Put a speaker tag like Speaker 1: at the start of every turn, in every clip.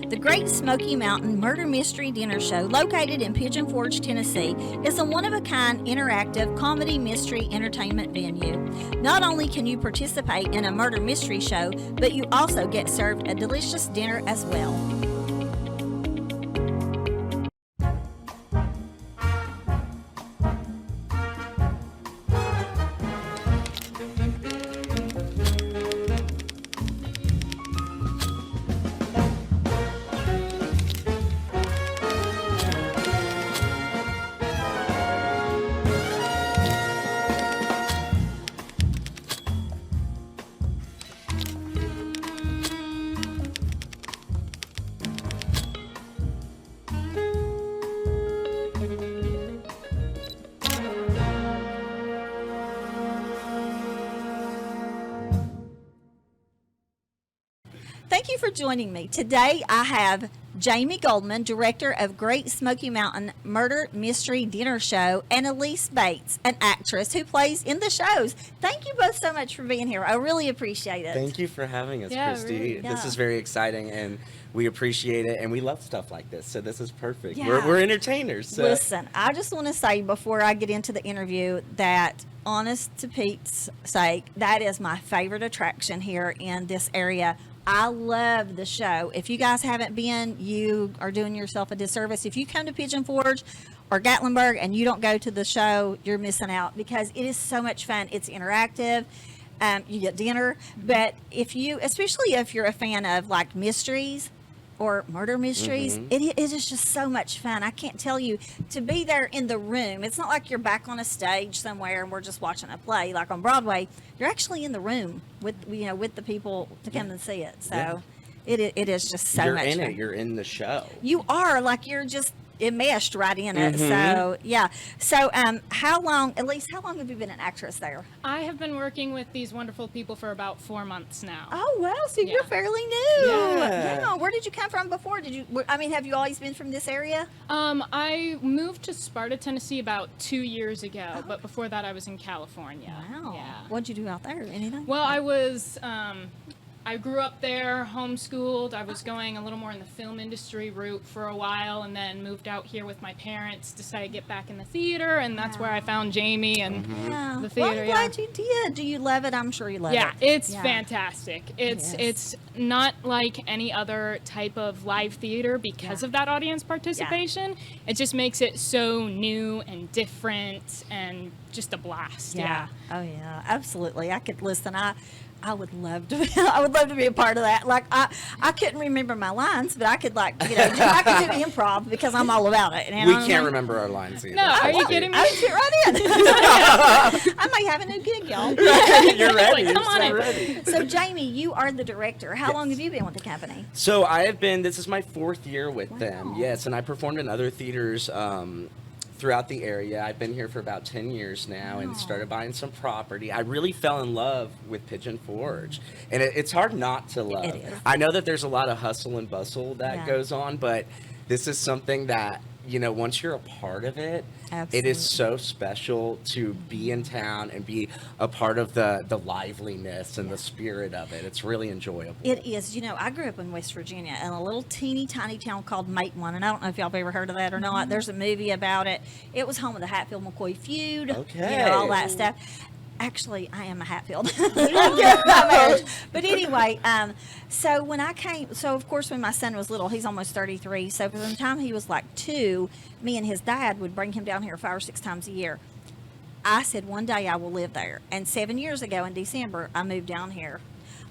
Speaker 1: The Great Smoky Mountain Murder Mystery Dinner Show, located in Pigeon Forge, Tennessee, is a one-of-a-kind interactive comedy mystery entertainment venue. Not only can you participate in a murder mystery show, but you also get served a delicious dinner as well. Thank you for joining me. Today I have Jamie Goldman, director of Great Smoky Mountain Murder Mystery Dinner Show, and Elise Bates, an actress who plays in the shows. Thank you both so much for being here. I really appreciate it.
Speaker 2: Thank you for having us,
Speaker 3: Yeah,
Speaker 2: Christy.
Speaker 3: really.
Speaker 2: This
Speaker 1: Yeah.
Speaker 2: is very exciting, and we appreciate it, and we love stuff like this, so this is perfect.
Speaker 1: Yeah.
Speaker 2: We're entertainers. So.
Speaker 1: Listen, I just want to say before I get into the interview that, honest to Pete's sake, that is my favorite attraction here in this area. I love the show. If you guys haven't been, you are doing yourself a disservice. If you come to Pigeon Forge or Gatlinburg and you don't go to the show, you're missing out because it is so much fun. It's interactive. You get dinner, but especially if you're a fan of like mysteries or murder mysteries, it is just so much fun. I can't tell you, to be there in the room. It's not like you're back on a stage somewhere and we're just watching a play like on Broadway. You're actually in the room with the people to come and see it. So
Speaker 2: Yeah.
Speaker 1: it is just so
Speaker 2: You're
Speaker 1: much
Speaker 2: in
Speaker 1: fun.
Speaker 2: it. You're in the show.
Speaker 1: You are, like, you're just enmeshed right in it. So yeah. So how long have you been an actress there?
Speaker 3: I have been working with these wonderful people for about 4 months now.
Speaker 1: Oh, wow. So you're
Speaker 3: Yeah.
Speaker 1: fairly new.
Speaker 2: Yeah.
Speaker 1: Where did you come from before? Have you always been from this area?
Speaker 3: I moved to Sparta, Tennessee about 2 years ago, but before that I was in California.
Speaker 1: Wow.
Speaker 3: Yeah.
Speaker 1: What'd you do out there? Anything?
Speaker 3: Well, I grew up there, homeschooled. I was going a little more in the film industry route for a while, and then moved out here with my parents, decided to get back in the theater, and that's where I found Jamie and
Speaker 1: Yeah.
Speaker 3: the theater.
Speaker 1: Well, I'm glad you did. Do you love it? I'm sure you love
Speaker 3: Yeah,
Speaker 1: it.
Speaker 3: it's fantastic. It's not like any other type of live theater because of that audience participation. It just makes it so new and different and just a blast. Yeah.
Speaker 1: Oh yeah, absolutely. I could listen. I would love to. I would love to be a part of that. Like I couldn't remember my lines, but I could I could do improv because I'm all about it.
Speaker 2: We can't remember our lines either.
Speaker 3: No, are you kidding me?
Speaker 1: I would fit right in. I may have a new gig, y'all.
Speaker 2: You're ready.
Speaker 3: Come
Speaker 2: You're
Speaker 3: on
Speaker 2: so
Speaker 3: in.
Speaker 2: ready.
Speaker 1: So Jamie, you are the director. How long have you been with the company?
Speaker 2: So this is my 4th year with them. Yes, and I performed in other theaters throughout the area. I've been here for about 10 years now and started buying some property. I really fell in love with Pigeon Forge, and it's hard not to love.
Speaker 1: It is.
Speaker 2: I know that there's a lot of hustle and bustle that goes on, but this is something that, once you're a part of it, it is so special to be in town and be a part of the liveliness and the spirit of it. It's really enjoyable.
Speaker 1: It is. I grew up in West Virginia in a little teeny tiny town called Matewan, and I don't know if y'all have ever heard of that or not. There's a movie about it. It was home of the Hatfield-McCoy feud.
Speaker 2: Okay.
Speaker 1: All that stuff. Actually, I am a Hatfield. By marriage. But anyway, so when I came, of course, when my son was little, he's almost 33. So by the time he was like 2, me and his dad would bring him down here 5 or 6 times a year. I said, one day I will live there. And 7 years ago in December, I moved down here.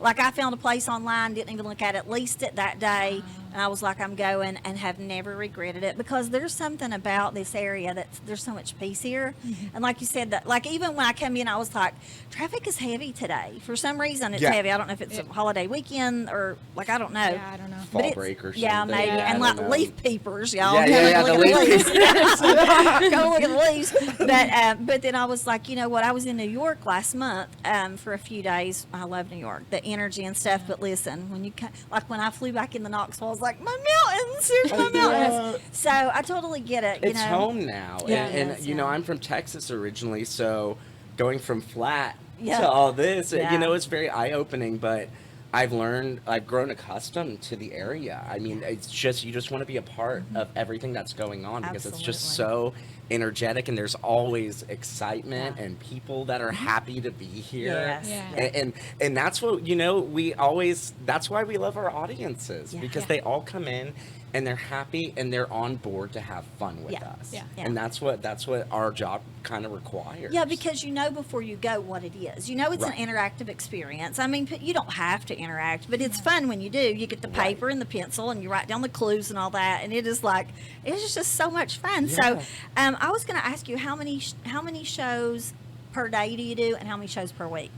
Speaker 1: Like, I found a place online, didn't even look at it, leased it that day, and I was like, I'm going, and have never regretted it, because there's something about this area that there's so much peace here. And like you said, that, like, even when I come in, I was like, traffic is heavy today. For some reason, it's heavy. I don't know if it's a holiday weekend or, like, I don't know.
Speaker 3: Yeah, I don't know.
Speaker 1: But
Speaker 2: Fall break or something.
Speaker 1: Yeah, maybe.
Speaker 3: Yeah,
Speaker 1: And
Speaker 2: I
Speaker 1: like
Speaker 2: don't know.
Speaker 1: leaf peepers, y'all.
Speaker 2: Yeah,
Speaker 1: Go
Speaker 2: the
Speaker 1: look at
Speaker 2: leaf
Speaker 1: leaves. Go look at the leaves. But then I was like, you know what? I was in New York last month for a few days. I love New York, the energy and stuff. But listen, when I flew back into Knoxville, I was like, my mountains, here's my mountains. So I totally get it.
Speaker 2: It's home now.
Speaker 1: Yeah,
Speaker 2: and
Speaker 1: it is,
Speaker 2: I'm from Texas originally, so going from flat
Speaker 1: Yeah.
Speaker 2: to all this,
Speaker 1: Yeah.
Speaker 2: it's very eye-opening, but I've grown accustomed to the area. I mean, it's just, you just want to be a part of everything that's going on, because it's just so energetic, and there's always excitement and people that are happy to be here.
Speaker 1: Yes.
Speaker 3: Yeah.
Speaker 2: And that's what, that's why we love our audiences, because they all come in and they're happy and they're on board to have fun with us.
Speaker 3: Yeah.
Speaker 2: And that's what our job kind of requires.
Speaker 1: Yeah, because you know before you go what it is. You know it's
Speaker 2: Right.
Speaker 1: an interactive experience. I mean, you don't have to interact, but it's fun when you do. You get the paper and the pencil and you write down the clues and all that, and it is just so much fun.
Speaker 2: Yeah.
Speaker 1: So, I was going to ask you how many shows per day do you do, and how many shows per week?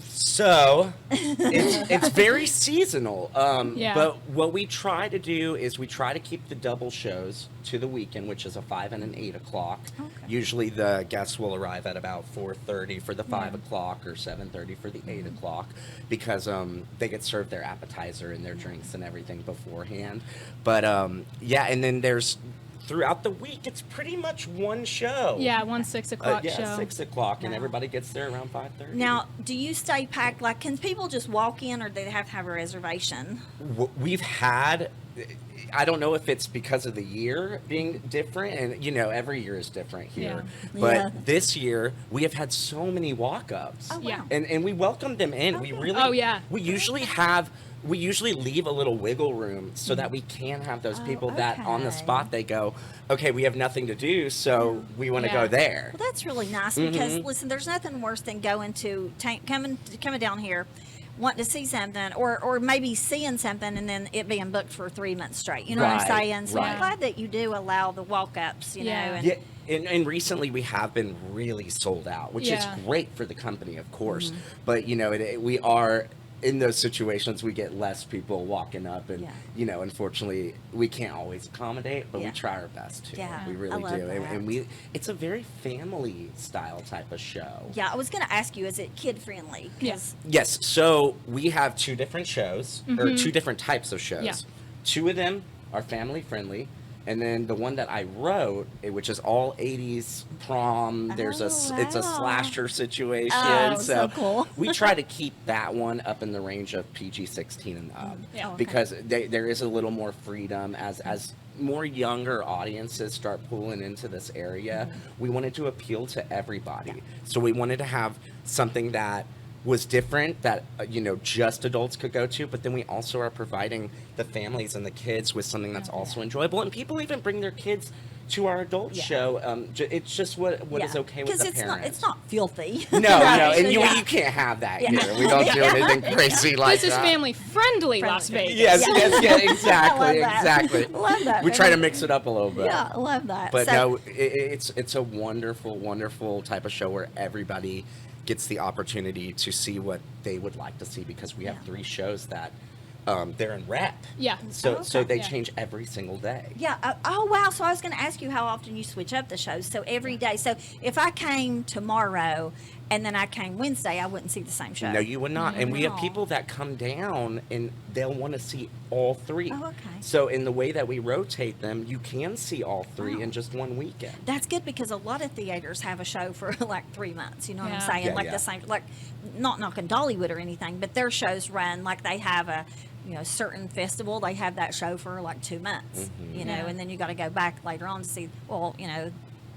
Speaker 2: So it's very seasonal.
Speaker 3: Yeah.
Speaker 2: But what we try to do is we try to keep the double shows to the weekend, which is a 5 and an 8 o'clock.
Speaker 1: Okay.
Speaker 2: Usually the guests will arrive at about 4:30 for the 5 o'clock or 7:30 for the 8 o'clock, because they get served their appetizer and their drinks and everything beforehand. But and then there's, throughout the week, it's pretty much one show.
Speaker 3: Yeah, 6 o'clock show.
Speaker 2: 6 o'clock, and
Speaker 1: Wow.
Speaker 2: everybody gets there around 5:30.
Speaker 1: Now, do you stay packed? Like, can people just walk in, or do they have to have a reservation?
Speaker 2: We've had, I don't know if it's because of the year being different, and every year is different here,
Speaker 3: Yeah.
Speaker 2: but
Speaker 1: Yeah.
Speaker 2: this year we have had so many walk-ups.
Speaker 1: Oh, wow.
Speaker 3: Yeah.
Speaker 2: And we welcome them in. We
Speaker 1: Okay.
Speaker 2: really,
Speaker 3: Oh, yeah.
Speaker 2: we usually leave a little wiggle room so that we can have those people that on the
Speaker 1: okay.
Speaker 2: spot, they go, okay, we have nothing to do, so we want to
Speaker 3: Yeah.
Speaker 2: go there.
Speaker 1: Well, that's really nice, because listen, there's nothing worse than going to coming down here, wanting to see something, or maybe seeing something and then it being booked for 3 months straight. You know what I'm
Speaker 2: Right,
Speaker 1: saying? So
Speaker 2: right.
Speaker 1: I'm glad that you do allow the walk-ups. You know.
Speaker 3: Yeah.
Speaker 1: And,
Speaker 2: Yeah, and recently we have been really sold out, which is
Speaker 3: Yeah.
Speaker 2: great for the company, of course.
Speaker 1: Mm-hmm.
Speaker 2: But we are in those situations, we get less people walking up, and
Speaker 1: Yeah.
Speaker 2: unfortunately, we can't always accommodate, but
Speaker 1: Yeah.
Speaker 2: we try our best to.
Speaker 1: Yeah,
Speaker 2: We
Speaker 1: I
Speaker 2: really
Speaker 1: love
Speaker 2: do, and
Speaker 1: that.
Speaker 2: it's a very family style type of show.
Speaker 1: Yeah, I was going to ask you, is it kid friendly?
Speaker 3: Yes.
Speaker 2: Yes, so we have two different shows, or two different types of shows.
Speaker 3: Yeah.
Speaker 2: Two of them are family friendly, and then the one that I wrote, which is all 80s prom, it's a
Speaker 1: wow.
Speaker 2: slasher situation.
Speaker 1: Oh, so cool.
Speaker 2: we try to keep that one up in the range of PG-16 and up,
Speaker 3: Yeah.
Speaker 1: Okay.
Speaker 2: because there is a little more freedom as more younger audiences start pulling into this area. We wanted to appeal to everybody, so we wanted to have something that was different, that just adults could go to, but then we also are providing the families and the kids with something that's also enjoyable, and people even bring their kids to our adult show. It's just what is okay with the
Speaker 1: Because
Speaker 2: parents.
Speaker 1: it's not filthy.
Speaker 2: No,
Speaker 1: Right,
Speaker 2: and
Speaker 1: so
Speaker 2: you
Speaker 1: yeah.
Speaker 2: can't have that
Speaker 1: Yeah.
Speaker 2: here. We don't do anything crazy like
Speaker 3: This is
Speaker 2: that.
Speaker 3: family friendly Las
Speaker 1: Friendly.
Speaker 3: Vegas.
Speaker 2: Yes, exactly,
Speaker 1: I love that.
Speaker 2: exactly.
Speaker 1: Love that.
Speaker 2: We try to mix it up a little bit.
Speaker 1: Yeah, I love that.
Speaker 2: But
Speaker 1: So-
Speaker 2: no, it's a wonderful, wonderful type of show where everybody gets the opportunity to see what they would like to see, because we have
Speaker 1: Yeah.
Speaker 2: 3 shows that they're in rep.
Speaker 3: Yeah.
Speaker 2: So
Speaker 1: okay.
Speaker 2: they
Speaker 3: Yeah.
Speaker 2: change every single day.
Speaker 1: Yeah. Oh, wow. So I was going to ask you how often you switch up the shows. So every day. So if I came tomorrow and then I came Wednesday, I wouldn't see the same show.
Speaker 2: No, you would not. And we have
Speaker 1: No.
Speaker 2: people that come down and they'll want to see all 3.
Speaker 1: Oh, okay.
Speaker 2: So in the way that we rotate them, you can see all 3
Speaker 1: Wow.
Speaker 2: in just one weekend.
Speaker 1: That's good, because a lot of theaters have a show for like 3 months. You know what I'm
Speaker 3: Yeah.
Speaker 1: saying?
Speaker 2: Yeah,
Speaker 1: like
Speaker 2: yeah.
Speaker 1: the same, like not knocking Dollywood or anything, but their shows run like they have a certain festival. They have that show for like 2 months.
Speaker 2: Mhm.
Speaker 3: Yeah.
Speaker 1: And then you got to go back later on to see. Well,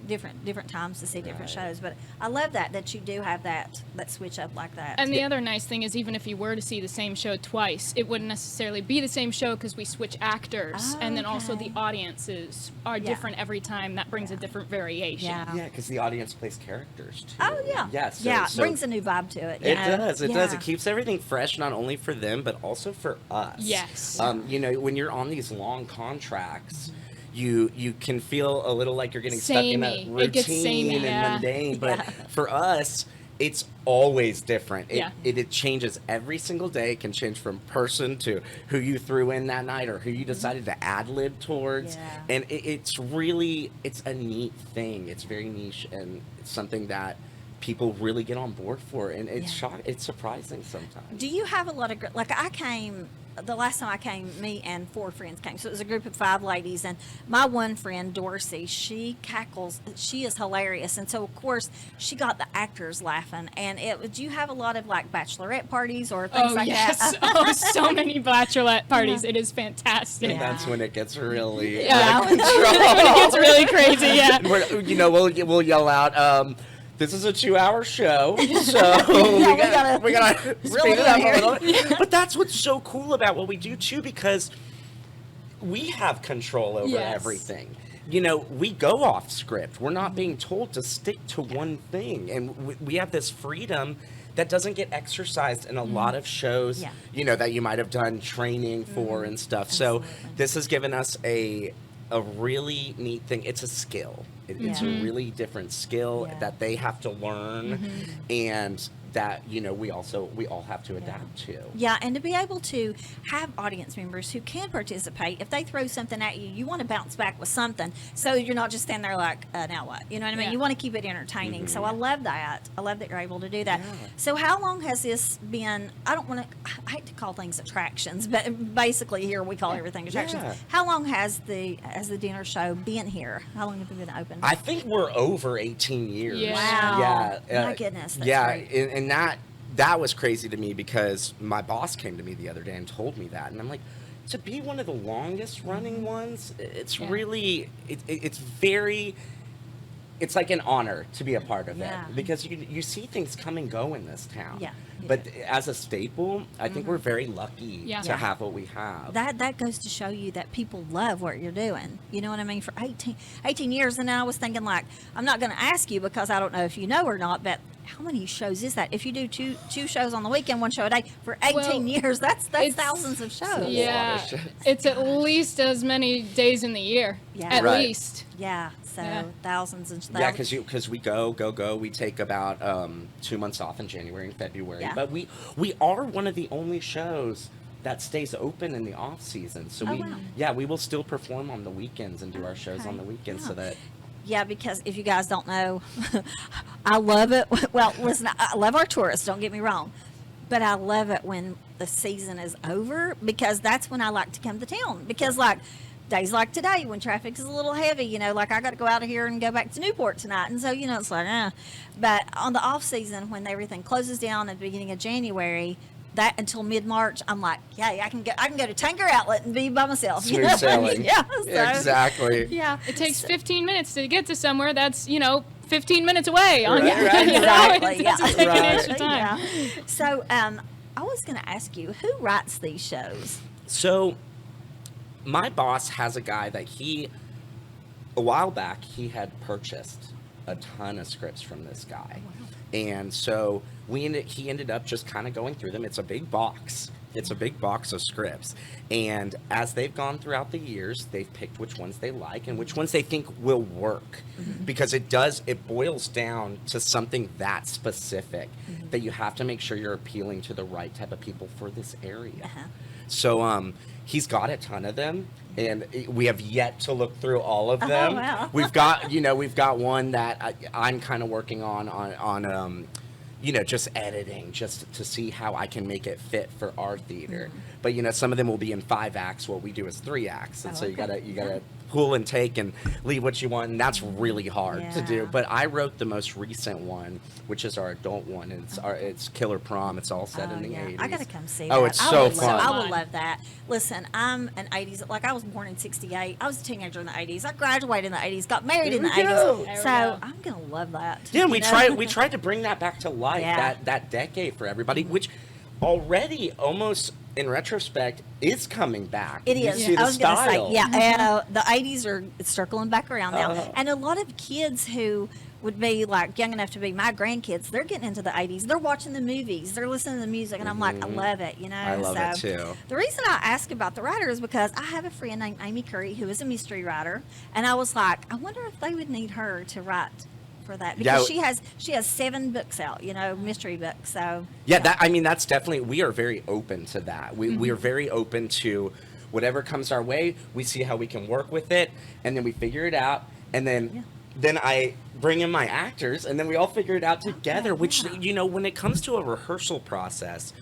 Speaker 1: different times to see different
Speaker 2: Right.
Speaker 1: shows. But I love that you do have that switch up like that.
Speaker 3: And the other nice thing is, even if you were to see the same show twice, it wouldn't necessarily be the same show, because we switch actors,
Speaker 1: Oh,
Speaker 3: and then also the
Speaker 1: okay.
Speaker 3: audiences are
Speaker 1: Yeah.
Speaker 3: different every time. That brings a different variation.
Speaker 1: Yeah.
Speaker 2: Yeah, because the audience plays characters too.
Speaker 1: Oh yeah,
Speaker 2: Yes.
Speaker 1: yeah. It brings a new vibe to it.
Speaker 2: It does. It does.
Speaker 1: Yeah.
Speaker 2: It keeps everything fresh, not only for them but also for us.
Speaker 3: Yes.
Speaker 2: When you're on these long contracts, you can feel a little like you're getting stuck in a
Speaker 3: Samey. It gets
Speaker 2: routine
Speaker 3: samey,
Speaker 2: and
Speaker 3: yeah.
Speaker 2: mundane. But
Speaker 1: Yeah.
Speaker 2: for us, it's always different.
Speaker 3: Yeah.
Speaker 2: It changes every single day. It can change from person to who you threw in that night or who you decided to ad lib towards.
Speaker 1: Yeah.
Speaker 2: And it's a neat thing. It's very niche, and it's something that people really get on board for, and it's
Speaker 1: Yeah.
Speaker 2: it's surprising sometimes.
Speaker 1: Do you have a lot of like I came the last time I came, me and 4 friends came. So it was a group of 5 ladies. And my one friend, Dorsey, she cackles. She is hilarious. And so, of course, she got the actors laughing. And do you have a lot of like bachelorette parties or things like
Speaker 3: yes.
Speaker 1: that?
Speaker 3: So many bachelorette parties. It is fantastic.
Speaker 2: And that's when it gets really
Speaker 3: Yeah.
Speaker 2: out of control.
Speaker 3: When it gets really crazy, yeah.
Speaker 2: We'll yell out, this is a 2-hour show, so we gotta
Speaker 1: reel
Speaker 2: speed
Speaker 1: it
Speaker 2: it up
Speaker 1: in
Speaker 2: a
Speaker 1: here.
Speaker 2: little. But that's what's so cool about what we do too, because we have control over
Speaker 3: Yes.
Speaker 2: everything. We go off script. We're not being told to stick to one thing, and we have this freedom that doesn't get exercised in a lot of shows.
Speaker 1: Yeah.
Speaker 2: That you might have done training for and stuff. So
Speaker 1: Absolutely.
Speaker 2: this has given us a really neat thing. It's a skill. It's a really different skill
Speaker 1: Yeah.
Speaker 2: that they have to learn, and that we all have to adapt to.
Speaker 1: Yeah, and to be able to have audience members who can participate. If they throw something at you, you want to bounce back with something, so you're not just standing there like, now what? You know what I mean?
Speaker 3: Yeah.
Speaker 1: You want to keep it entertaining. So I love that. I love that you're able to do that.
Speaker 2: Yeah.
Speaker 1: So how long has this been? I hate to call things attractions, but basically here we call everything attractions.
Speaker 2: Yeah.
Speaker 1: How long has the dinner show been here? How long have you been open?
Speaker 2: I think we're over 18 years.
Speaker 3: Yeah.
Speaker 1: Wow.
Speaker 2: Yeah.
Speaker 1: My goodness, that's
Speaker 2: yeah.
Speaker 1: great.
Speaker 2: And that was crazy to me, because my boss came to me the other day and told me that. And I'm like, to be one of the longest running ones, it's really, it's like an honor to be a part of
Speaker 1: Yeah.
Speaker 2: it, because you see things come and go in this town.
Speaker 1: Yeah, you
Speaker 2: But
Speaker 1: do.
Speaker 2: as a staple, I think we're very lucky
Speaker 3: Yeah.
Speaker 2: to
Speaker 3: Yeah.
Speaker 2: have what we have.
Speaker 1: That goes to show you that people love what you're doing. You know what I mean? For 18 years. And then I was thinking, like, I'm not going to ask you because I don't know if you know or not, but how many shows is that? If you do two shows on the weekend, 1 show a day for 18
Speaker 3: Well,
Speaker 1: years, that's
Speaker 3: it's-
Speaker 1: thousands of shows.
Speaker 3: Yeah,
Speaker 2: of shit.
Speaker 3: it's at least as many days in the year.
Speaker 1: Yeah.
Speaker 3: At
Speaker 2: Right.
Speaker 3: least.
Speaker 1: Yeah. So
Speaker 3: Yeah.
Speaker 1: thousands and thousands.
Speaker 2: Yeah, because we go. We take about 2 months off in January and February.
Speaker 1: Yeah.
Speaker 2: But we are one of the only shows that stays open in the off season. So
Speaker 1: Oh, wow.
Speaker 2: we will still perform on the weekends and do our shows
Speaker 1: Okay.
Speaker 2: on the weekends, so
Speaker 1: Yeah.
Speaker 2: that
Speaker 1: Yeah, because if you guys don't know, I love it. Well, listen, I love our tourists, don't get me wrong. But I love it when the season is over, because that's when I like to come to town. Because, like, days like today when traffic is a little heavy, like I got to go out of here and go back to Newport tonight. And so, it's like, But on the off season, when everything closes down at the beginning of January, that until mid-March, I'm like, yeah, I can go to Tanger Outlet and be by myself. you
Speaker 2: smooth
Speaker 1: know what I mean?
Speaker 2: sailing.
Speaker 1: Yeah, so-
Speaker 2: Exactly.
Speaker 1: Yeah.
Speaker 3: It takes 15 minutes to get to somewhere that's, 15 minutes away. On
Speaker 2: Right, right,
Speaker 1: Exactly.
Speaker 3: It doesn't take
Speaker 2: Right.
Speaker 3: an extra time.
Speaker 1: Yeah. So, I was going to ask you, who writes these shows?
Speaker 2: So, my boss has a guy that a while back, he had purchased a ton of scripts from this guy. And so he ended up just kind of going through them. It's a big box. It's a big box of scripts. And as they've gone throughout the years, they've picked which ones they like and which ones they think will work. Because it boils down to something that specific that you have to make sure you're appealing to the right type of people for this area. So he's got a ton of them, and we have yet to look through all of them.
Speaker 1: Wow.
Speaker 2: We've got one that I'm kind of working on just editing, just to see how I can make it fit for our theater. But some of them will be in 5 acts. What we do is 3 acts, and so you gotta pull and take and leave what you want, and that's really hard to do.
Speaker 1: Yeah.
Speaker 2: But I wrote the most recent one, which is our adult one, and it's Killer Prom. It's all set in the 80s.
Speaker 1: I gotta come see
Speaker 2: Oh,
Speaker 1: that.
Speaker 2: it's
Speaker 1: I
Speaker 2: so
Speaker 1: would
Speaker 2: fun.
Speaker 1: I would love that. Listen, I'm an 80s. Like, I was born in 68. I was a teenager in the 80s. I graduated in the 80s. Got married in the
Speaker 2: There we go.
Speaker 1: 80s.
Speaker 3: There we
Speaker 1: So
Speaker 3: go.
Speaker 1: I'm gonna love that.
Speaker 2: Yeah, we
Speaker 1: you know?
Speaker 2: tried to bring that back to life,
Speaker 1: Yeah.
Speaker 2: that decade for everybody, which already almost in retrospect is coming back.
Speaker 1: It
Speaker 2: You
Speaker 1: is.
Speaker 2: see the
Speaker 1: I was going to
Speaker 2: style.
Speaker 1: say, yeah. The 80s are circling back around now.
Speaker 2: Uh-huh.
Speaker 1: And a lot of kids who would be like young enough to be my grandkids, they're getting into the 80s. They're watching the movies. They're listening to the music. And I'm like, I love it,
Speaker 2: I love it too.
Speaker 1: The reason I ask about the writer is because I have a friend named Amy Curry who is a mystery writer. And I was like, I wonder if they would need her to write for that, because
Speaker 2: Yeah.
Speaker 1: she has 7 books out, mystery books. So
Speaker 2: Yeah, that's definitely, we are very open to that. We are very open to whatever comes our way. We see how we can work with it, and then we figure it out, and then I bring in my actors, and then we all figure it out together, which, when it comes to a rehearsal process,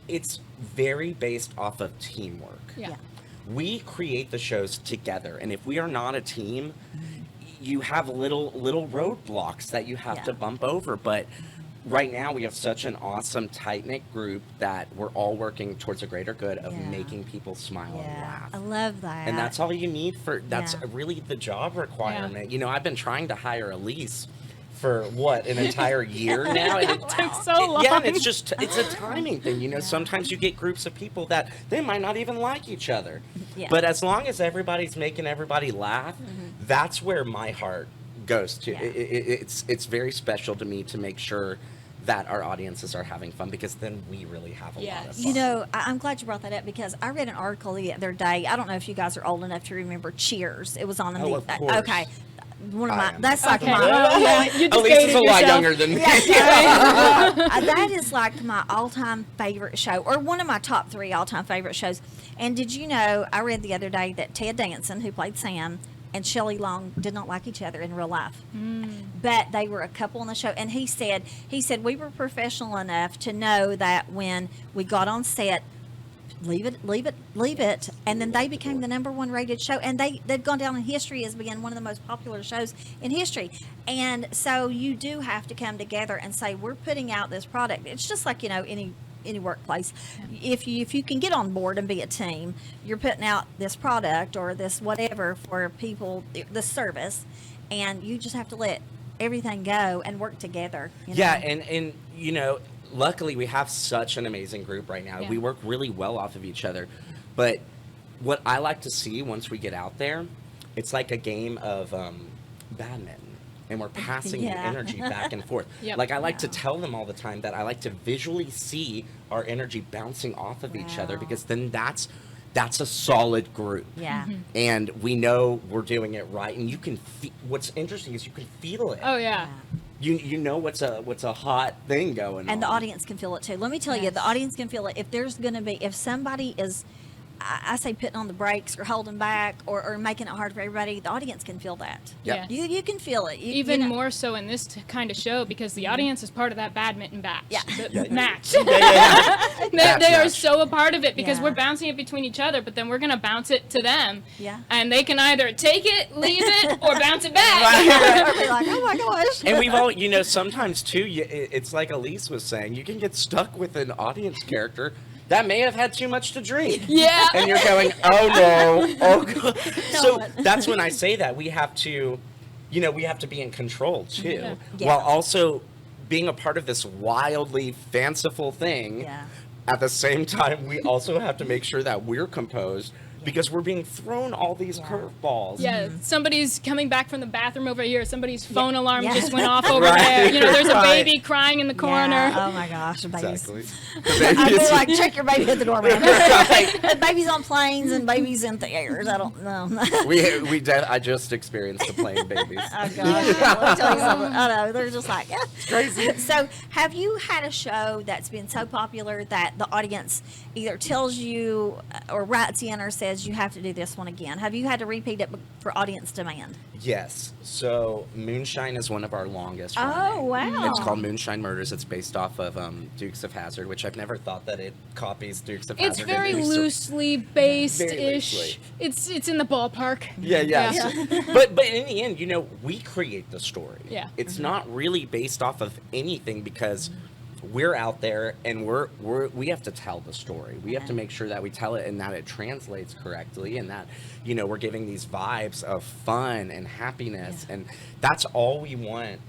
Speaker 2: it's very based off of teamwork.
Speaker 3: Yeah.
Speaker 2: We create the shows together, and if we are not a team, you have little roadblocks that you have to bump over. But right now we have such an awesome tight-knit group that we're all working towards a greater good of making people smile and laugh.
Speaker 1: I love that.
Speaker 2: And that's all you need that's
Speaker 1: Yeah.
Speaker 2: really the job requirement. You know, I've been trying to hire Elise for an entire year now, and it
Speaker 3: Took so long.
Speaker 2: yeah, and it's a timing thing. You know, sometimes you get groups of people that they might not even like each other.
Speaker 1: Yeah.
Speaker 2: But as long as everybody's making everybody laugh, that's where my heart goes to.
Speaker 1: Yeah.
Speaker 2: It's very special to me to make sure that our audiences are having fun, because then we really have a lot of fun.
Speaker 1: You know, I'm glad you brought that up, because I read an article the other day. I don't know if you guys are old enough to remember Cheers. It was on the
Speaker 2: of course.
Speaker 1: okay. One of
Speaker 2: I
Speaker 1: my
Speaker 2: am.
Speaker 1: that's like
Speaker 3: Okay.
Speaker 1: my
Speaker 3: Well, you just
Speaker 2: Elise is
Speaker 3: dated
Speaker 2: a lot
Speaker 3: yourself.
Speaker 2: younger than me.
Speaker 1: that is like my all-time favorite show, or one of my top 3 all-time favorite shows. And did you know, I read the other day that Ted Danson, who played Sam, and Shelley Long did not like each other in real life, but they were a couple on the show. And he said we were professional enough to know that when we got on set, leave it, and then they became the #1 rated show, and they've gone down in history as being one of the most popular shows in history. And so you do have to come together and say, we're putting out this product. It's just like, you know, any workplace. If you can get on board and be a team, you're putting out this product or this whatever for people, the service, and you just have to let everything go and work together. You know?
Speaker 2: Yeah, and you know, luckily we have such an amazing group right now.
Speaker 3: Yeah.
Speaker 2: We work really well off of each other. But what I like to see once we get out there, it's like a game of badminton. And we're passing the
Speaker 1: Yeah.
Speaker 2: energy back and forth.
Speaker 3: Yep.
Speaker 2: Like I like to tell them all the time that I like to visually see our energy bouncing off of each other,
Speaker 1: Wow.
Speaker 2: because then that's a solid group.
Speaker 1: Yeah.
Speaker 2: And we know we're doing it right. And you can what's interesting is you can feel it.
Speaker 3: Oh yeah.
Speaker 2: You know what's a hot thing going on.
Speaker 1: And the audience can feel it too. Let me tell you,
Speaker 3: Yes.
Speaker 1: the audience can feel it. If somebody is, I say, putting on the brakes or holding back or making it hard for everybody, the audience can feel that.
Speaker 2: Yep.
Speaker 3: Yeah.
Speaker 1: You can feel it.
Speaker 3: Even
Speaker 1: you know.
Speaker 3: more so in this kind of show, because the audience is part of that badminton batch.
Speaker 1: Yeah.
Speaker 3: Match.
Speaker 2: Yeah.
Speaker 3: They are
Speaker 2: Match.
Speaker 3: so a part of it, because
Speaker 1: Yeah.
Speaker 3: we're bouncing it between each other, but then we're going to bounce it to them.
Speaker 1: Yeah.
Speaker 3: And they can either take it, leave it, or bounce it back.
Speaker 1: Or be like, oh my gosh.
Speaker 2: And we've all, you know, sometimes too, it's like Elise was saying, you can get stuck with an audience character that may have had too much to drink.
Speaker 3: Yeah.
Speaker 2: And you're going, oh no, oh God. So
Speaker 1: No.
Speaker 2: that's when I say that we have to, you know, we have to be in control too,
Speaker 1: Yeah.
Speaker 2: while also being a part of this wildly fanciful thing.
Speaker 1: Yeah.
Speaker 2: At the same time, we also have to make sure that we're composed, because we're being thrown all these curveballs.
Speaker 3: Yeah, somebody's coming back from the bathroom over here. Somebody's phone alarm
Speaker 1: Yeah.
Speaker 3: just went off over
Speaker 2: Right,
Speaker 3: there. You know, there's a
Speaker 2: right.
Speaker 3: baby crying in the corner.
Speaker 1: Yeah. Oh my gosh, the babies.
Speaker 2: Exactly.
Speaker 1: I feel like, check your baby at the door, man.
Speaker 2: Right.
Speaker 1: Babies on planes and babies in the airs. I don't know.
Speaker 2: I just experienced the plane babies.
Speaker 1: Oh gosh, let me tell you something. I know, they're just like, yeah. Crazy. So, have you had a show that's been so popular that the audience either tells you or writes in or says you have to do this one again? Have you had to repeat it for audience demand?
Speaker 2: Yes. So Moonshine is one of our longest.
Speaker 1: Oh,
Speaker 2: running.
Speaker 1: wow.
Speaker 2: It's called Moonshine Murders. It's based off of Dukes of Hazzard, which I've never thought that it copies Dukes of
Speaker 3: It's
Speaker 2: Hazzard.
Speaker 3: very
Speaker 2: It used to-
Speaker 3: loosely based-ish.
Speaker 2: Very loosely.
Speaker 3: It's in the ballpark.
Speaker 2: Yeah, yeah. But in the end, you know, we create the story.
Speaker 3: Yeah.
Speaker 2: It's not really based off of anything, because we're out there and we have to tell the story. We have to make sure that we tell it and that it translates correctly, and that, you know, we're giving these vibes of fun and happiness, and that's all we want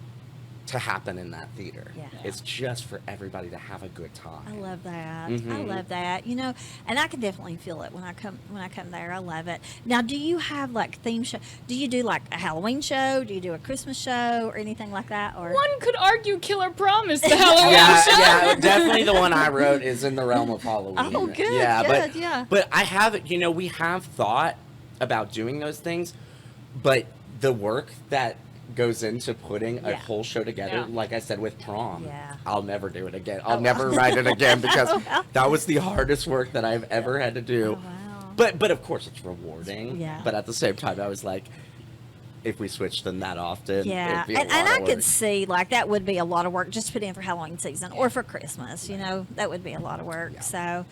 Speaker 2: to happen in that theater.
Speaker 1: Yeah.
Speaker 2: It's just for everybody to have a good time.
Speaker 1: I love that. I
Speaker 2: Mhm.
Speaker 1: love that. You know, and I can definitely feel it when I come there. I love it. Now, do you have like theme show? Do you do like a Halloween show? Do you do a Christmas show or anything like that? Or
Speaker 3: One could argue Killer Promise, the Halloween
Speaker 2: Yeah,
Speaker 3: show.
Speaker 2: yeah, definitely the one I wrote is in the realm of Halloween.
Speaker 1: Oh, good,
Speaker 2: Yeah,
Speaker 1: good,
Speaker 2: but
Speaker 1: yeah.
Speaker 2: but I have, you know, we have thought about doing those things, but the work that goes into putting a
Speaker 1: Yeah.
Speaker 2: whole show together,
Speaker 3: Yeah.
Speaker 2: like I said with Prom,
Speaker 1: Yeah.
Speaker 2: I'll never do it again. I'll
Speaker 1: Oh,
Speaker 2: never
Speaker 1: wow.
Speaker 2: write it again, because
Speaker 1: Oh, wow.
Speaker 2: that was the hardest work that I've ever had to do.
Speaker 1: Oh, wow.
Speaker 2: But of course it's rewarding.
Speaker 1: Yeah.
Speaker 2: But at the same time, I was like, if we switched them that often.
Speaker 1: Yeah,
Speaker 2: it'd be a
Speaker 1: and
Speaker 2: lot
Speaker 1: I
Speaker 2: of
Speaker 1: could
Speaker 2: work.
Speaker 1: see like that would be a lot of work just to put in for Halloween season or for Christmas. You know, that would be a lot of work.
Speaker 2: Yeah.
Speaker 1: So,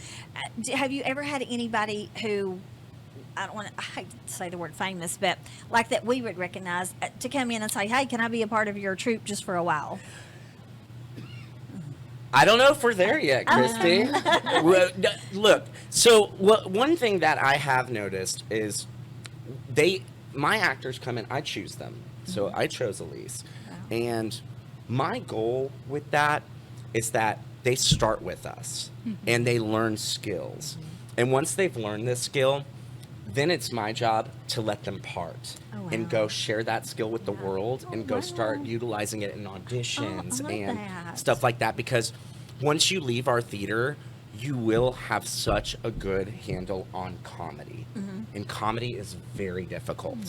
Speaker 1: have you ever had anybody who I hate to say the word famous, but like that we would recognize to come in and say, "Hey, can I be a part of your troupe just for a while?"
Speaker 2: I don't know if we're there yet, Christy. Well, look, so one thing that I have noticed is my actors come in, I choose them. So I chose Elise.
Speaker 1: Wow.
Speaker 2: And my goal with that is that they start with us and they learn skills. And once they've learned this skill, then it's my job to let them part
Speaker 1: Oh,
Speaker 2: and
Speaker 1: wow.
Speaker 2: go share that skill with the
Speaker 1: Yeah.
Speaker 2: world and
Speaker 1: Oh,
Speaker 2: go
Speaker 1: wow.
Speaker 2: start utilizing it in auditions
Speaker 1: love
Speaker 2: and
Speaker 1: that.
Speaker 2: stuff like that. Because once you leave our theater, you will have such a good handle on comedy. And comedy is very difficult.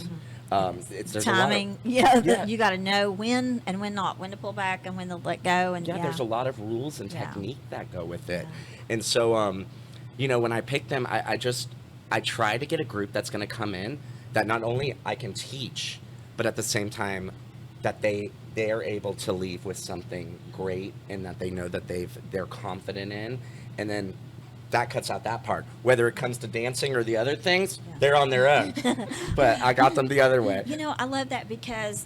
Speaker 2: There's a lot of-
Speaker 1: Timing,
Speaker 2: Yeah.
Speaker 1: you got to know when and when not, when to pull back and when to let go, and
Speaker 2: yeah, there's a lot of rules and
Speaker 1: Yeah.
Speaker 2: technique that go with it. And so, when I pick them, I try to get a group that's going to come in that not only I can teach, but at the same time that they are able to leave with something great and that they know that they're confident in. And then that cuts out that part. Whether it comes to dancing or the other things, they're on their own. But I got them the other way.
Speaker 1: You know, I love that because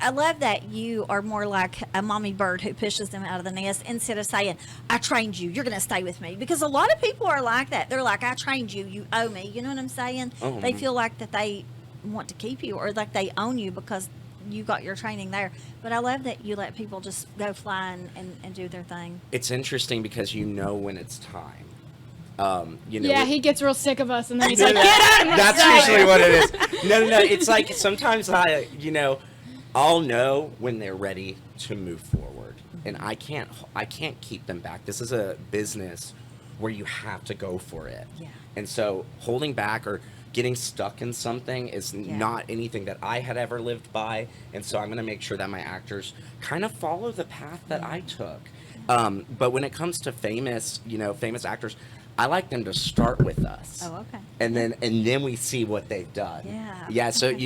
Speaker 1: I love that you are more like a mommy bird who pushes them out of the nest instead of saying, I trained you, you're going to stay with me. Because a lot of people are like that. They're like, I trained you, you owe me. You know what I'm saying?
Speaker 2: Oh,
Speaker 1: They
Speaker 2: mhm.
Speaker 1: feel like that they want to keep you or like they own you because you got your training there. But I love that you let people just go fly and do their thing.
Speaker 2: It's interesting because you know when it's time.
Speaker 3: Yeah, he gets real sick of us, and then he's
Speaker 2: No,
Speaker 3: like,
Speaker 2: no,
Speaker 3: "Get out of my
Speaker 2: That's
Speaker 3: sight."
Speaker 2: usually what it is. No. It's like sometimes I'll know when they're ready to move forward, and I can't keep them back. This is a business where you have to go for it.
Speaker 1: Yeah.
Speaker 2: And so holding back or getting stuck in something is not anything that I had ever lived by. And so I'm going to make sure that my actors kind of follow the path that I took. But when it comes to famous actors, I like them to start with us.
Speaker 1: Oh, okay.
Speaker 2: And then we see what they've done.
Speaker 1: Yeah.
Speaker 2: Yeah. So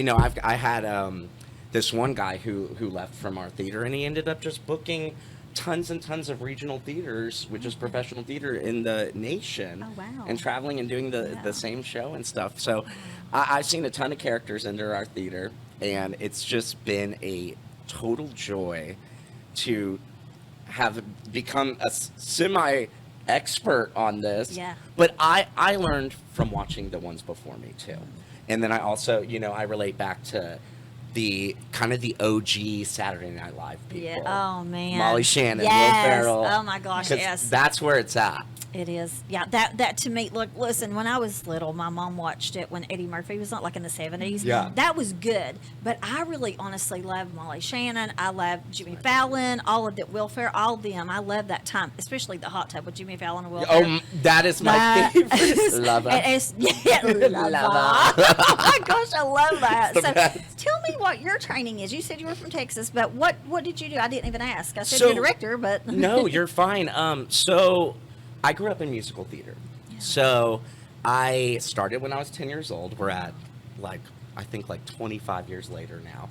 Speaker 2: I had this one guy who left from our theater, and he ended up just booking tons and tons of regional theaters, which is professional theater in the nation.
Speaker 1: Oh, wow.
Speaker 2: And traveling and doing the same show and stuff. So I've seen a ton of characters enter our theater, and it's just been a total joy to have become a semi expert on this.
Speaker 1: Yeah.
Speaker 2: But I learned from watching the ones before me too. And then I also, I relate back to the kind of the OG Saturday Night Live people.
Speaker 1: Yeah. Oh, man.
Speaker 2: Molly Shannon,
Speaker 1: Yes.
Speaker 2: Will Ferrell.
Speaker 1: Oh, my gosh,
Speaker 2: 'Cause
Speaker 1: yes.
Speaker 2: That's where it's at.
Speaker 1: It is. Yeah, that to me, look, listen, when I was little, my mom watched it when Eddie Murphy was not like in the 70s.
Speaker 2: Yeah.
Speaker 1: That was good. But I really honestly love Molly Shannon. I love Jimmy Fallon, all of it, Will Ferrell, all of them. I love that time, especially the hot tub with Jimmy Fallon and Will Ferrell.
Speaker 2: That is my favorite. Love it.
Speaker 1: Yeah, love it. Oh my gosh, I love that.
Speaker 2: It's the
Speaker 1: So
Speaker 2: best.
Speaker 1: tell me what your training is. You said you were from Texas, but what did you do? I didn't even ask. I said
Speaker 2: So-
Speaker 1: you're a director, but
Speaker 2: No, you're fine. So I grew up in musical theater. So I started when I was 10 years old. We're at I think 25 years later now.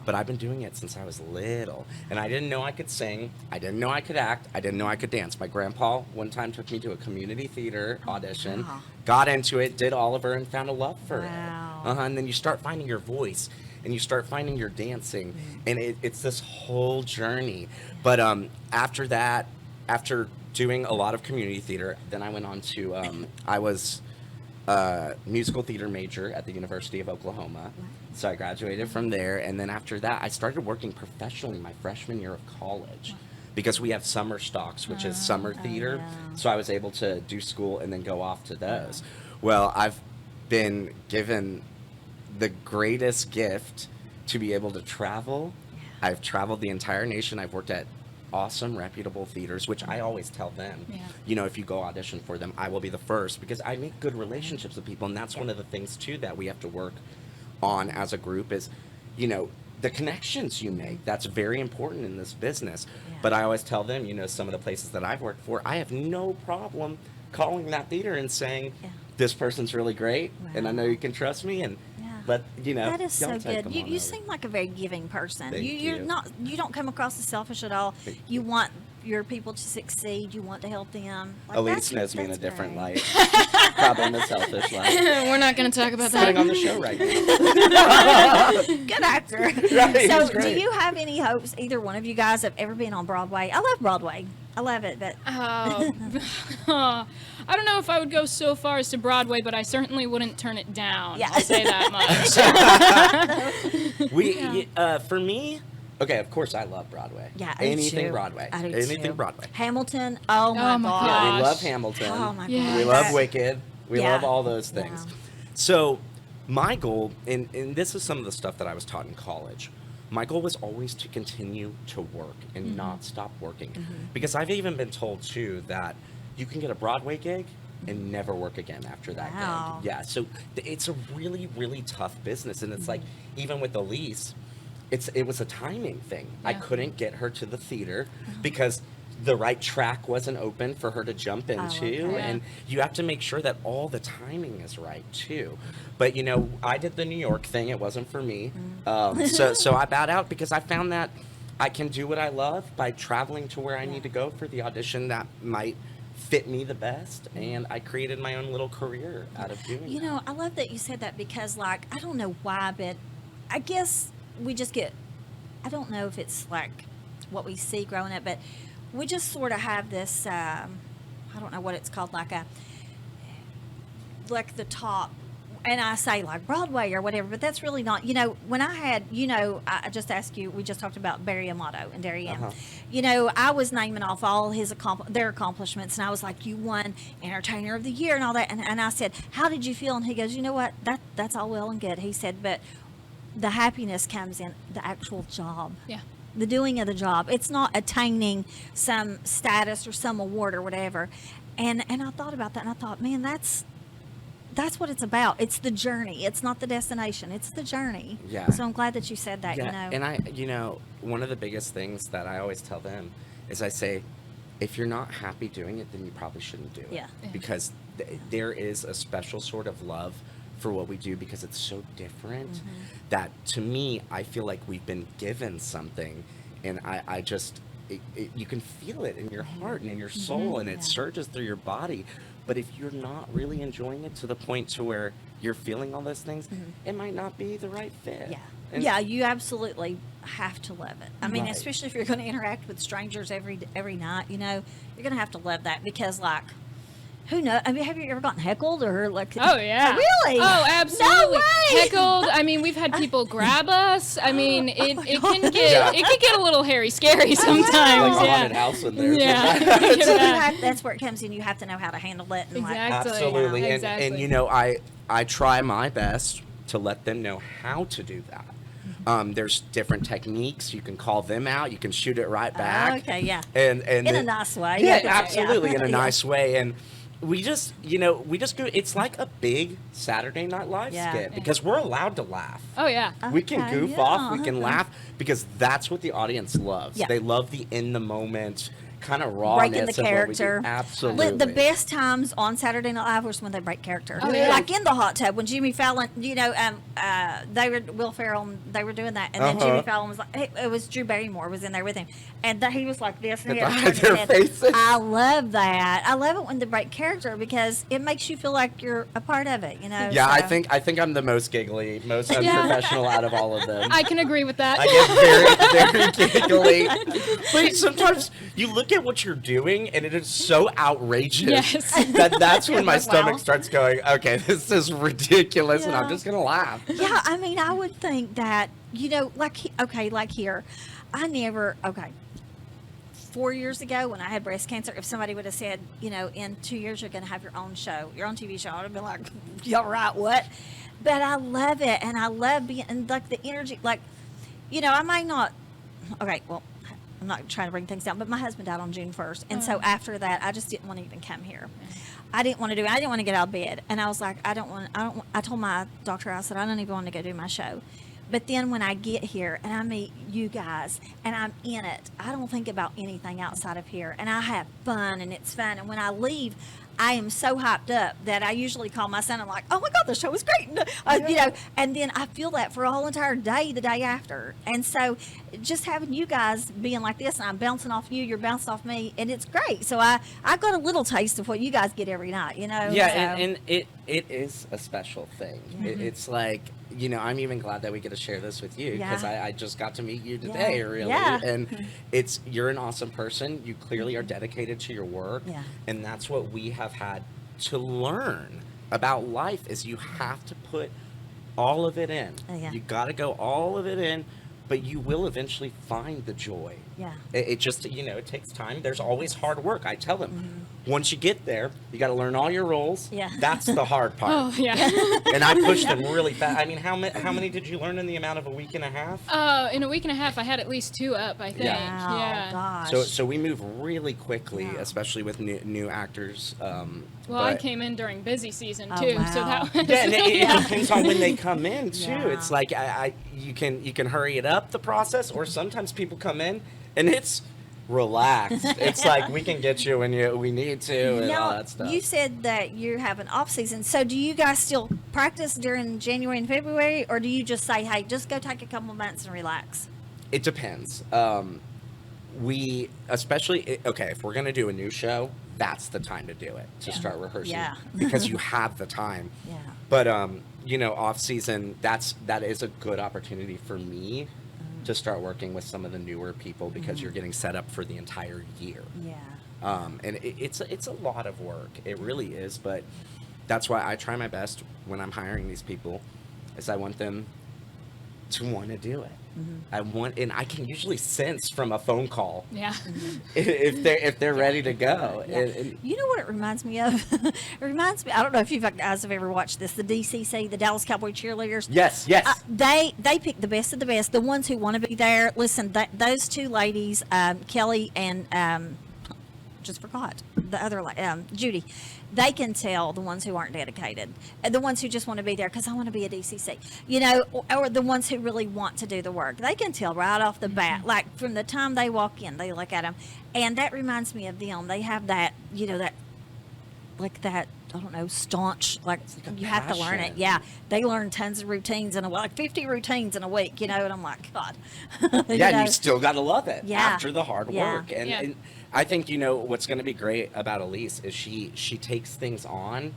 Speaker 2: But I've been doing it since I was little. And I didn't know I could sing. I didn't know I could act. I didn't know I could dance. My grandpa one time took me to a community theater audition,
Speaker 1: wow.
Speaker 2: got into it, did Oliver, and found a love for
Speaker 1: Wow.
Speaker 2: it. And then you start finding your voice and you start finding your dancing. And it's this whole journey. But after that, after doing a lot of community theater, then I went on to, I was a musical theater major at the University of Oklahoma. So I graduated from there. And then after that, I started working professionally my freshman year of college because we have summer stocks, which is summer theater.
Speaker 1: yeah.
Speaker 2: So I was able to do school and then go off to those. Well, I've been given the greatest gift to be able to travel. I've traveled the entire nation. I've worked at awesome, reputable theaters, which I always tell them,
Speaker 3: Yeah.
Speaker 2: if you go audition for them, I will be the first because I make good relationships with people. And that's one of the things, too, that we have to work on as a group is, the connections you make. That's very important in this business.
Speaker 1: Yeah.
Speaker 2: But I always tell them, some of the places that I've worked for, I have no problem calling that theater and saying,
Speaker 1: Yeah.
Speaker 2: this person's really great, and I know
Speaker 1: Wow.
Speaker 2: you can trust me. And
Speaker 1: Yeah.
Speaker 2: But
Speaker 1: That is
Speaker 2: y'all
Speaker 1: so
Speaker 2: take
Speaker 1: good.
Speaker 2: them
Speaker 1: You
Speaker 2: on
Speaker 1: you
Speaker 2: over.
Speaker 1: seem like a very giving person.
Speaker 2: Thank
Speaker 1: You're
Speaker 2: you.
Speaker 1: not. You don't come across as selfish at all.
Speaker 2: Thank
Speaker 1: You want your people to succeed. You want to help them. Like,
Speaker 2: Elise
Speaker 1: that's-
Speaker 2: knows me in a
Speaker 1: that's
Speaker 2: different
Speaker 1: great.
Speaker 2: light. Probably in the selfish light.
Speaker 3: We're not going to talk about
Speaker 2: Putting
Speaker 3: that.
Speaker 2: on the show right now.
Speaker 1: Good actor.
Speaker 2: Right,
Speaker 1: So,
Speaker 2: he's
Speaker 1: do
Speaker 2: great.
Speaker 1: you have any hopes? Either one of you guys have ever been on Broadway? I love Broadway. I love it, but
Speaker 3: Oh, I don't know if I would go so far as to Broadway, but I certainly wouldn't turn it down.
Speaker 1: Yeah.
Speaker 3: I'll say that much.
Speaker 2: For me, okay, of course I love Broadway.
Speaker 1: yeah, I do
Speaker 2: anything
Speaker 1: too.
Speaker 2: Broadway.
Speaker 1: I do
Speaker 2: Anything
Speaker 1: too.
Speaker 2: Broadway.
Speaker 1: Hamilton. Oh my
Speaker 3: Oh my
Speaker 1: god.
Speaker 3: God.
Speaker 2: We
Speaker 3: Gosh.
Speaker 2: love Hamilton.
Speaker 1: Oh my
Speaker 3: Yeah.
Speaker 1: god.
Speaker 2: We love
Speaker 1: That-
Speaker 2: Wicked. We
Speaker 1: Yeah.
Speaker 2: love all those things.
Speaker 1: Wow.
Speaker 2: So, my goal, and this is some of the stuff that I was taught in college, my goal was always to continue to work and
Speaker 1: Mm-hmm.
Speaker 2: not stop working. Because I've even been told, too, that you can get a Broadway gig and never work again after that
Speaker 1: Wow.
Speaker 2: gig. Yeah, so it's a really, really tough business. And it's like,
Speaker 1: Mm-hmm.
Speaker 2: even with Elise, it was a timing thing. I
Speaker 3: Yeah.
Speaker 2: couldn't get her to the theater
Speaker 1: Mm-hmm.
Speaker 2: because the right track wasn't open for her to jump into.
Speaker 1: okay.
Speaker 3: Yeah.
Speaker 2: And you have to make sure that all the timing is right too. But I did the New York thing. It wasn't for me. So I bowed out because I found that I can do what I love by traveling to where I need to go for the audition that might fit me the best. And I created my own little career out of doing
Speaker 1: You
Speaker 2: that.
Speaker 1: know, I love that you said that because, like, I don't know why, but I guess we just get, I don't know if it's like what we see growing up, but we just sort of have this, I don't know what it's called, like the top, and I say like Broadway or whatever, but that's really not, when I had, I just asked you, we just talked about Barry Amato and Darien.
Speaker 2: Uh-huh.
Speaker 1: I was naming off all their accomplishments, and I was like, you won Entertainer of the Year and all that, and I said, how did you feel? And he goes, you know what, that's all well and good. He said, but the happiness comes in the actual job.
Speaker 3: Yeah.
Speaker 1: The doing of the job. It's not attaining some status or some award or whatever. And I thought about that, and I thought, man, that's what it's about. It's the journey. It's not the destination. It's the journey.
Speaker 2: Yeah.
Speaker 1: So I'm glad that you said that.
Speaker 2: Yeah, and one of the biggest things that I always tell them is I say, if you're not happy doing it, then you probably shouldn't do it.
Speaker 1: Yeah.
Speaker 3: Yeah.
Speaker 2: Because there is a special sort of love for what we do because it's so different that to me, I feel like we've been given something, and I just, you can feel it in your heart and in your soul, and it
Speaker 1: Yeah.
Speaker 2: surges through your body. But if you're not really enjoying it to the point to where you're feeling all those things, it might not be the right fit.
Speaker 1: Yeah.
Speaker 2: And-
Speaker 1: Yeah, you absolutely have to love it. I mean,
Speaker 2: Right.
Speaker 1: especially if you're going to interact with strangers every night, you're going to have to love that because, like, who knows? I mean, have you ever gotten heckled or like?
Speaker 3: Oh yeah.
Speaker 1: Really?
Speaker 3: Oh, absolutely.
Speaker 1: No way.
Speaker 3: Heckled. I mean, we've had people grab us. I mean, it can get
Speaker 2: Yeah.
Speaker 3: it can get a little hairy, scary sometimes.
Speaker 2: Like a
Speaker 3: yeah.
Speaker 2: haunted house in there.
Speaker 3: Yeah.
Speaker 1: So you
Speaker 3: Yeah.
Speaker 1: that's where it comes in. You have to know how to handle it. And like,
Speaker 3: Exactly.
Speaker 2: Absolutely.
Speaker 3: Yeah,
Speaker 2: And
Speaker 3: exactly.
Speaker 2: I try my best to let them know how to do that. There's different techniques. You can call them out. You can shoot it right back.
Speaker 1: okay, yeah.
Speaker 2: And
Speaker 1: In a nice way.
Speaker 2: Yeah,
Speaker 1: Yeah.
Speaker 2: absolutely, in a
Speaker 1: Yeah.
Speaker 2: nice way. And we just go. It's like a big Saturday Night Live
Speaker 1: Yeah.
Speaker 2: skit because we're allowed to laugh.
Speaker 3: Oh yeah.
Speaker 2: We can
Speaker 1: Okay,
Speaker 2: goof
Speaker 1: yeah.
Speaker 2: off. We can laugh because that's what the audience loves.
Speaker 1: Yeah.
Speaker 2: They love the in the moment kind of rawness
Speaker 1: Breaking the
Speaker 2: of what we do.
Speaker 1: character.
Speaker 2: Absolutely.
Speaker 1: The best times on Saturday Night Live was when they break character.
Speaker 3: Oh, yeah.
Speaker 1: Like in the hot tub when Jimmy Fallon, Will Ferrell, they were doing that, and then
Speaker 2: Uh-huh.
Speaker 1: Jimmy Fallon was like, it was Drew Barrymore was in there with him, and he was like this, and he
Speaker 2: With
Speaker 1: had
Speaker 2: their faces.
Speaker 1: I love that. I love it when they break character because it makes you feel like you're a part of it.
Speaker 2: Yeah,
Speaker 1: so.
Speaker 2: I think I'm the most giggly, most unprofessional out of all of them.
Speaker 3: I can agree with that.
Speaker 2: I get very, very giggly. But sometimes you look at what you're doing and it is so outrageous
Speaker 3: Yes.
Speaker 2: that's when my
Speaker 1: Wow.
Speaker 2: stomach starts going, okay, this is ridiculous, and I'm
Speaker 1: Yeah.
Speaker 2: just gonna laugh.
Speaker 1: Yeah, I mean, I would think that, like here, I never, 4 years ago when I had breast cancer, if somebody would have said, in 2 years you're going to have your own show, your own TV show, I would have been like, y'all right, what? But I love it, and I love being, and like the energy, like, I might not, well, I'm not trying to bring things down, but my husband died on June 1st. And so after that, I just didn't want to even come here. I didn't want to get out of bed. And I was like, I told my doctor, I said, I don't even want to go do my show. But then when I get here and I meet you guys and I'm in it, I don't think about anything outside of here. And I have fun and it's fun. And when I leave, I am so hyped up that I usually call my son and like, oh my God, the show was great. You know, and then I feel that for a whole entire day, the day after. And so just having you guys being like this, and I'm bouncing off you, you're bouncing off me, and it's great. So I got a little taste of what you guys get every night, you know?
Speaker 2: Yeah,
Speaker 1: So,
Speaker 2: and it is a special thing. It's like, you know, I'm even glad that we get to share this with you because
Speaker 1: Yeah.
Speaker 2: I just got to meet you today, really.
Speaker 1: Yeah.
Speaker 2: And you're an awesome person. You clearly are dedicated to your work.
Speaker 1: Yeah.
Speaker 2: And that's what we have had to learn about life is you have to put all of it in.
Speaker 1: Yeah.
Speaker 2: You got to go all of it in, but you will eventually find the joy.
Speaker 1: Yeah.
Speaker 2: It just, you know, it takes time. There's always hard work. I tell them, once you get there, you got to learn all your roles.
Speaker 1: Yeah.
Speaker 2: That's the hard part.
Speaker 3: Oh, yeah.
Speaker 2: And I pushed them really fast. I mean, how many did you learn in the amount of a week and a half?
Speaker 3: In a week and a half, I had at least 2 up, I think.
Speaker 2: Yeah.
Speaker 3: Yeah.
Speaker 1: Gosh.
Speaker 2: So we move really quickly,
Speaker 1: Yeah.
Speaker 2: especially with new actors.
Speaker 3: Well, I came in during busy season
Speaker 1: Oh,
Speaker 3: too, so
Speaker 1: wow.
Speaker 3: that was
Speaker 2: Yeah, and it depends on when they come in too.
Speaker 1: Yeah.
Speaker 2: It's like you can hurry it up the process, or sometimes people come in and it's relaxed. It's like we can get you when we need to and all
Speaker 1: Now,
Speaker 2: that stuff.
Speaker 1: you said that you have an off season. So do you guys still practice during January and February, or do you just say, hey, just go take a couple months and relax?
Speaker 2: It depends. We especially okay if we're gonna do a new show, that's the time to do it to start rehearsing.
Speaker 1: Yeah.
Speaker 2: Because you have the time.
Speaker 1: Yeah.
Speaker 2: But you know, off season, that is a good opportunity for me to start working with some of the newer people because you're getting set up for the entire year.
Speaker 1: Yeah.
Speaker 2: And it's a lot of work. It really is. But that's why I try my best when I'm hiring these people, is I want them to want to do it. And I can usually sense from a phone call
Speaker 3: Yeah.
Speaker 2: if they're ready to go.
Speaker 1: Yeah.
Speaker 2: And
Speaker 1: You know what it reminds me of? It reminds me, I don't know if you guys have ever watched this, the DCC, the Dallas Cowboy Cheerleaders.
Speaker 2: yes.
Speaker 1: They pick the best of the best, the ones who want to be there. Listen, those two ladies, Kelly and just forgot the other Judy. They can tell the ones who aren't dedicated, and the ones who just want to be there because I want to be a DCC, you know, or the ones who really want to do the work. They can tell right off the bat, like from the time they walk in, they look at them, and that reminds me of them. They have that, you know, that like that. I don't know, staunch, like
Speaker 2: like a
Speaker 1: you have to learn it.
Speaker 2: passion.
Speaker 1: Yeah, they learn tons of routines in a like 50 routines in a week, you know, and I'm like, God.
Speaker 2: Yeah,
Speaker 1: You
Speaker 2: and
Speaker 1: know?
Speaker 2: you still got to love it
Speaker 1: Yeah.
Speaker 2: after the hard
Speaker 1: Yeah.
Speaker 2: work. And,
Speaker 3: Yeah.
Speaker 2: and I think, you know, what's going to be great about Elise is she takes things on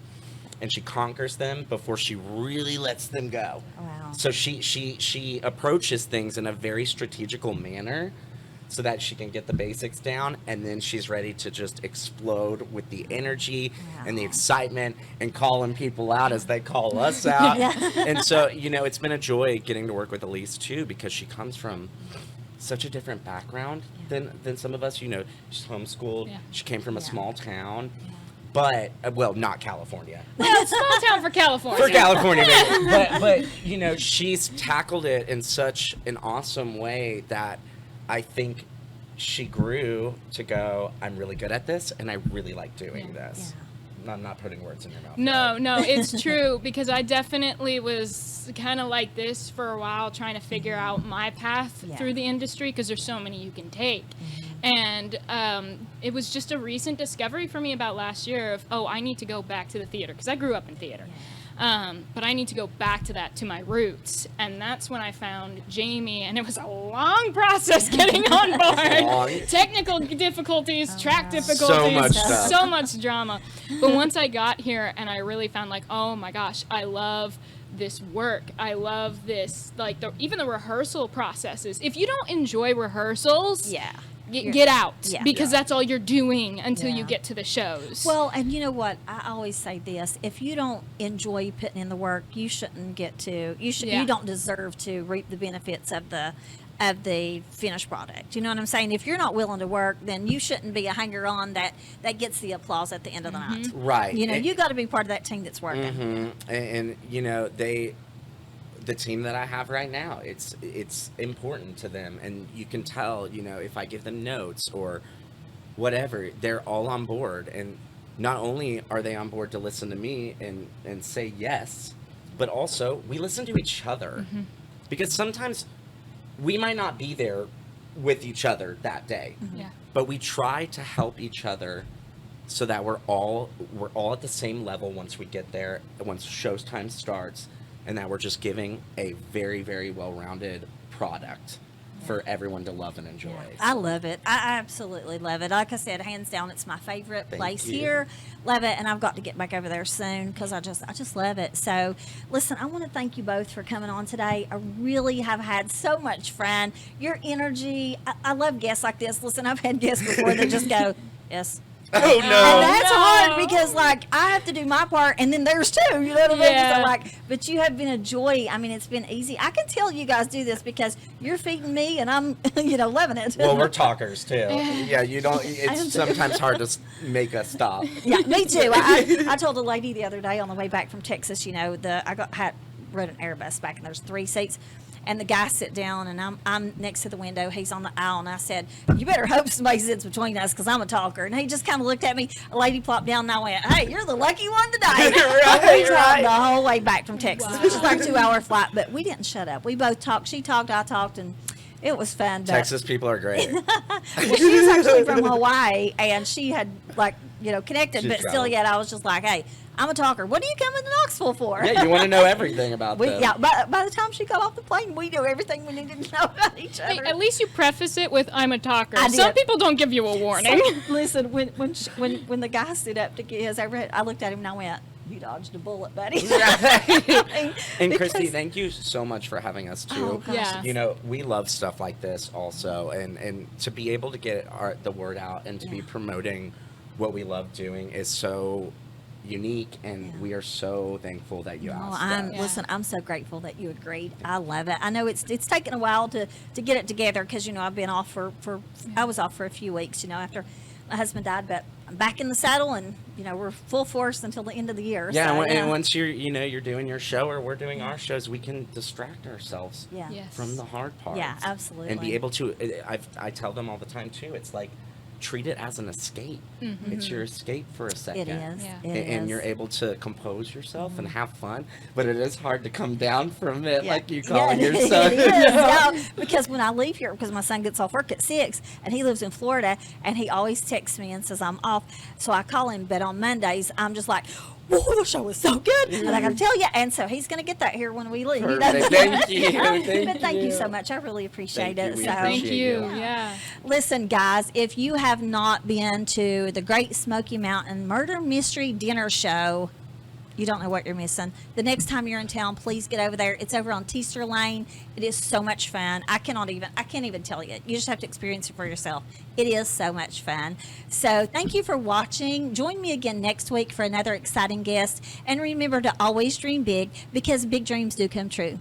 Speaker 2: and she conquers them before she really lets them go.
Speaker 1: Wow.
Speaker 2: So she approaches things in a very strategical manner so that she can get the basics down, and then she's ready to just explode with the energy and the
Speaker 1: Wow.
Speaker 2: excitement and calling people out as they call us out.
Speaker 1: Yeah.
Speaker 2: And so, you know, it's been a joy getting to work with Elise too, because she comes from such a different background than some of us. You know, she's homeschooled.
Speaker 3: Yeah.
Speaker 2: She came from a
Speaker 1: Yeah.
Speaker 2: small town, but well, not California.
Speaker 3: Well, it's small town for California.
Speaker 2: For California, maybe. but you know, she's tackled it in such an awesome way that I think she grew to go, I'm really good at this and I really like doing this. I'm not putting words in your mouth.
Speaker 3: No, it's true, because I definitely was kind of like this for a while, trying to figure out my path
Speaker 1: Yeah.
Speaker 3: through the industry, because there's so many you can take. And it was just a recent discovery for me about last year of, I need to go back to the theater, because I grew up in theater. But I need to go back to that, to my roots. And that's when I found Jamie, and it was a long process getting on board.
Speaker 2: Long.
Speaker 3: Technical difficulties, track difficulties,
Speaker 2: So much stuff.
Speaker 3: so much drama. But once I got here and I really found like, oh my gosh, I love this work. I love this, like even the rehearsal processes. If you don't enjoy rehearsals,
Speaker 1: Yeah.
Speaker 3: get out,
Speaker 1: Yeah.
Speaker 3: because
Speaker 2: Yeah.
Speaker 3: that's all you're doing until
Speaker 1: Yeah.
Speaker 3: you get to the shows.
Speaker 1: Well, and you know what? I always say this: if you don't enjoy putting in the work, you shouldn't get to.
Speaker 3: Yeah.
Speaker 1: You don't deserve to reap the benefits of the finished product. You know what I'm saying? If you're not willing to work, then you shouldn't be a hanger-on that gets the applause at the end of the night.
Speaker 2: Right.
Speaker 1: You know,
Speaker 2: And-
Speaker 1: you got to be part of that team that's working.
Speaker 2: and you know, the team that I have right now, it's important to them, and you can tell, you know, if I give them notes or whatever, they're all on board. And not only are they on board to listen to me and say yes, but also we listen to each other, because sometimes we might not be there with each other that day,
Speaker 3: yeah.
Speaker 2: but we try to help each other so that we're all at the same level once we get there, once showtime starts, and that we're just giving a very, very well-rounded product for everyone to love and enjoy.
Speaker 1: I love it. I absolutely love it. Like I said, hands down, it's my favorite
Speaker 2: Thank
Speaker 1: place
Speaker 2: you.
Speaker 1: here. Love it, and I've got to get back over there soon because I just love it. So, listen, I want to thank you both for coming on today. I really have had so much fun. Your energy, I love guests like this. Listen, I've had guests before that just go, yes.
Speaker 2: Oh
Speaker 1: And
Speaker 2: no!
Speaker 1: that's
Speaker 3: No.
Speaker 1: hard because, like, I have to do my part, and then there's two. You know what I mean?
Speaker 3: Yeah.
Speaker 1: So, like, but you have been a joy. I mean, it's been easy. I can tell you guys do this because you're feeding me, and I'm, loving it.
Speaker 2: Well, we're talkers too. Yeah, you don't. It's sometimes hard to make us stop.
Speaker 1: Yeah, me too. I told a lady the other day on the way back from Texas. Rode an Airbus back, and there's 3 seats. And the guy sit down, and I'm next to the window. He's on the aisle, and I said, "You better hope somebody sits between us, because I'm a talker." And he just kind of looked at me. A lady plopped down, and I went, "Hey, you're the lucky one today." We talked the whole way back from Texas, which is like a 2-hour flight, but we didn't shut up. We both talked. She talked, I talked, and it was fun. But
Speaker 2: Texas people are great.
Speaker 1: well, she was actually from Hawaii, and she had connected,
Speaker 2: She
Speaker 1: but still,
Speaker 2: traveled.
Speaker 1: yet I was just like, "Hey, I'm a talker. What are you coming to Knoxville for?"
Speaker 2: Yeah, you want to know everything about them.
Speaker 1: Yeah, by the time she got off the plane, we knew everything we needed to know about each
Speaker 3: Hey,
Speaker 1: other.
Speaker 3: at least you preface it with "I'm a talker."
Speaker 1: I
Speaker 3: Some
Speaker 1: did.
Speaker 3: people don't give you a warning.
Speaker 1: Listen, when the guy stood up to get his overhead, I looked at him and I went, "You dodged a bullet, buddy."
Speaker 2: And Christy,
Speaker 1: Because-
Speaker 2: thank you so much for having us too.
Speaker 1: Oh, gosh.
Speaker 3: Yeah.
Speaker 2: You know, we love stuff like this also, and to be able to get the word out and to be
Speaker 1: Yeah.
Speaker 2: promoting what we love doing is so unique, and
Speaker 1: Yeah.
Speaker 2: we are so thankful that you
Speaker 1: Oh,
Speaker 2: asked us.
Speaker 3: Yeah.
Speaker 1: listen, I'm so grateful that you agreed. I love it. I know it's taken a while to get it together because I've been off for I was off for a few weeks after my husband died, but I'm back in the saddle, and we're full force until the end of the year.
Speaker 2: Yeah,
Speaker 1: so,
Speaker 2: and once you're doing your show or we're doing our shows, we can distract ourselves
Speaker 1: yeah.
Speaker 3: Yes.
Speaker 2: from the hard parts.
Speaker 1: Yeah, absolutely.
Speaker 2: And be able to. I tell them all the time too. It's like treat it as an escape. It's your escape for a second.
Speaker 1: It is.
Speaker 3: Yeah.
Speaker 1: It
Speaker 2: And
Speaker 1: is.
Speaker 2: you're able to compose yourself and have fun, but it is hard to come down from it,
Speaker 1: Yeah.
Speaker 2: like you calling yourself.
Speaker 1: It is, yeah, because when I leave here, because my son gets off work at 6, and he lives in Florida, and he always texts me and says I'm off, so I call him. But on Mondays, I'm just like, "Whoa, the show is so good," and I got to tell you. And so he's going to get that here when we leave.
Speaker 2: Perfect. Thank you.
Speaker 1: But thank you
Speaker 2: you.
Speaker 1: so much. I really appreciate
Speaker 2: Thank
Speaker 1: it.
Speaker 2: you. We
Speaker 1: So.
Speaker 3: Thank
Speaker 2: appreciate
Speaker 3: you.
Speaker 2: you.
Speaker 3: Yeah.
Speaker 1: Listen, guys, if you have not been to the Great Smoky Mountain Murder Mystery Dinner Show, you don't know what you're missing. The next time you're in town, please get over there. It's over on Teaster Lane. It is so much fun. I can't even tell you. You just have to experience it for yourself. It is so much fun. So thank you for watching. Join me again next week for another exciting guest. And remember to always dream big, because big dreams do come true.